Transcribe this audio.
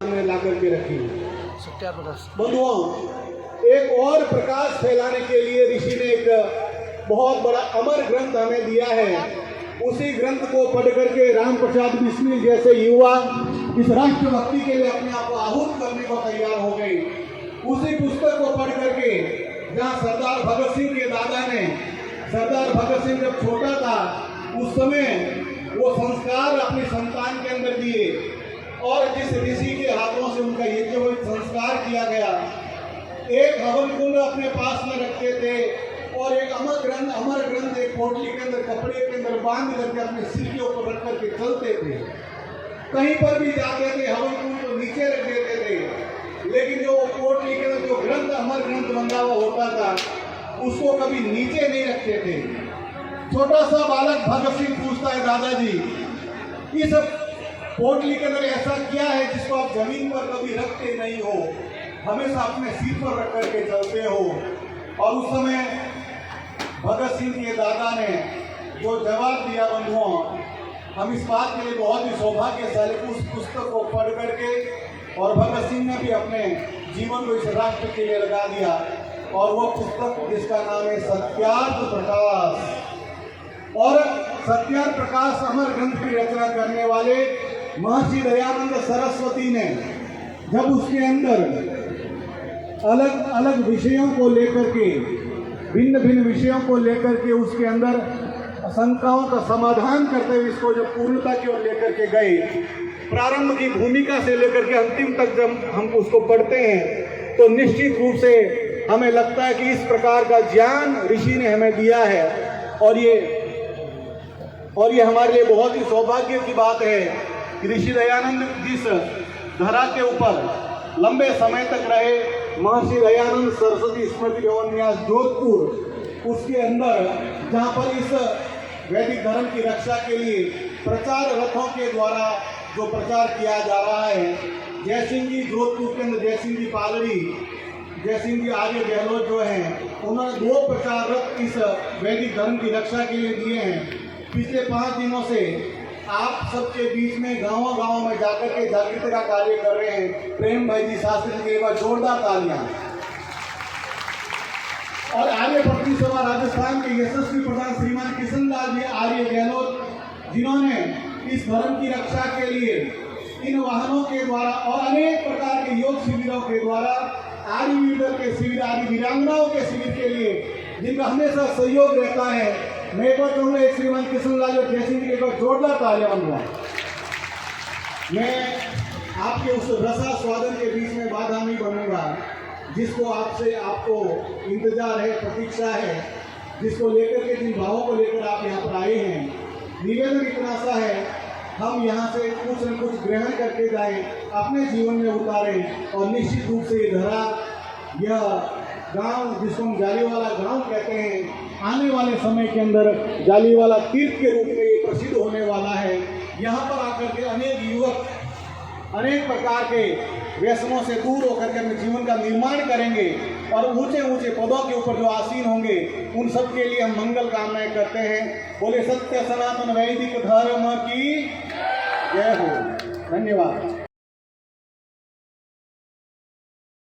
ने ला करके रखी। बंधुओं, एक और प्रकाश फैलाने के लिए ऋषि ने एक बहुत बड़ा अमर ग्रंथ हमें दिया है। उसी ग्रंथ को पढ़ करके राम प्रसाद बिस्मिल जैसे युवा इस राष्ट्रभक्ति के लिए अपने आप को आहूत करने को तैयार हो गए। उसी पुस्तक को पढ़ करके जहाँ सरदार भगत सिंह के दादा ने, सरदार भगत सिंह जब छोटा था उस समय वो संस्कार अपनी संतान के अंदर दिए और जिस ऋषि के हाथों से उनका यज्ञ संस्कार किया गया, एक हवन कुंड अपने पास में रखते थे और एक अमर ग्रंथ एक पोटली के अंदर, कपड़े के अंदर बांध करके अपने सिर के ऊपर रख करके चलते थे। कहीं पर भी जाते थे हवन कुंड को नीचे रख देते थे, लेकिन जो पोटली के अंदर जो ग्रंथ, अमर ग्रंथ बंधा हुआ होता था, उसको कभी नीचे नहीं रखते थे। छोटा सा बालक भगत सिंह पूछता है, दादाजी इस पोटली के अंदर ऐसा क्या है जिसको आप जमीन पर कभी रखते नहीं हो, हमेशा अपने सिर पर रख करके चलते हो? और उस समय भगत सिंह के दादा ने जो जवाब दिया, बंधुओं, हम इस बात के लिए बहुत ही सौभाग्यशाली उस पुस्तक को पढ़ करके, और भगत सिंह ने भी अपने जीवन को इस राष्ट्र के लिए लगा दिया। और वो पुस्तक जिसका नाम है सत्यार्थ प्रकाश। और सत्यार्थ प्रकाश अमर ग्रंथ की रचना करने वाले महर्षि दयानंद सरस्वती ने जब उसके अंदर अलग अलग विषयों को लेकर के, भिन्न भिन्न विषयों को लेकर के उसके अंदर शंकाओं का समाधान करते हुए इसको जब पूर्णता की ओर लेकर के गए, प्रारंभ की भूमिका से लेकर के अंतिम तक जब हम उसको पढ़ते हैं तो निश्चित रूप से हमें लगता है कि इस प्रकार का ज्ञान ऋषि ने हमें दिया है। और ये हमारे लिए बहुत ही सौभाग्य की बात है कि ऋषि दयानंद जिस धरा के ऊपर लंबे समय तक रहे, महर्षि दयानंद सरस्वती स्मृति भवन न्यास जोधपुर, उसके अंदर जहाँ पर इस वैदिक धर्म की रक्षा के लिए प्रचार रथों के द्वारा जो प्रचार किया जा रहा है, जयसिंह जी जोधपुर के अंदर, जयसिंह जी पालड़ी, जयसिंह जी आर्य गहलोत जो हैं, उन्होंने 2 प्रचार रथ इस वैदिक धर्म की रक्षा के लिए दिए हैं। पिछले 5 दिनों से आप सबके बीच में गाँव में जाकर के जागृति का कार्य कर रहे हैं। प्रेम भाई जी शास्त्री जी के एक बार जोरदार तालियां। और आर्य पत्नी सभा राजस्थान के यशस्वी प्रधान श्रीमान किशन लाल जी आर्य गहलोत, जिन्होंने इस धर्म की रक्षा के लिए इन वाहनों के द्वारा और अनेक प्रकार के योग शिविरों के द्वारा, आर्य वीर के शिविर, आर्य वीरांगनाओं के शिविर के लिए जिनका हमेशा सहयोग रहता है, मैं एक बार कहूँगा एक श्रीमान किशन लाल और जयसिंह जी एक बार जोरदार तालियां बंधुआ। मैं आपके उस रसा स्वादन के बीच में बाधा नहीं बनूंगा जिसको आपको इंतजार है, प्रतीक्षा है, जिसको लेकर के, जिन भावों को लेकर आप यहाँ पर आए हैं। निवेदन इतना सा है, हम यहाँ से कुछ न कुछ ग्रहण करके जाएं, अपने जीवन में उतारें और निश्चित रूप से ये धरा, यह गांव जिसको हम जालीवाला गांव कहते हैं, आने वाले समय के अंदर जालीवाला तीर्थ के रूप में ये प्रसिद्ध होने वाला है। यहाँ पर आकर के अनेक युवक अनेक प्रकार के व्यसनों से दूर होकर के अपने जीवन का निर्माण करेंगे और ऊंचे ऊंचे पदों के ऊपर जो आसीन होंगे, उन सब के लिए हम मंगल कामनाएं करते हैं। बोले सत्य सनातन वैदिक धर्म की जय हो। धन्यवाद।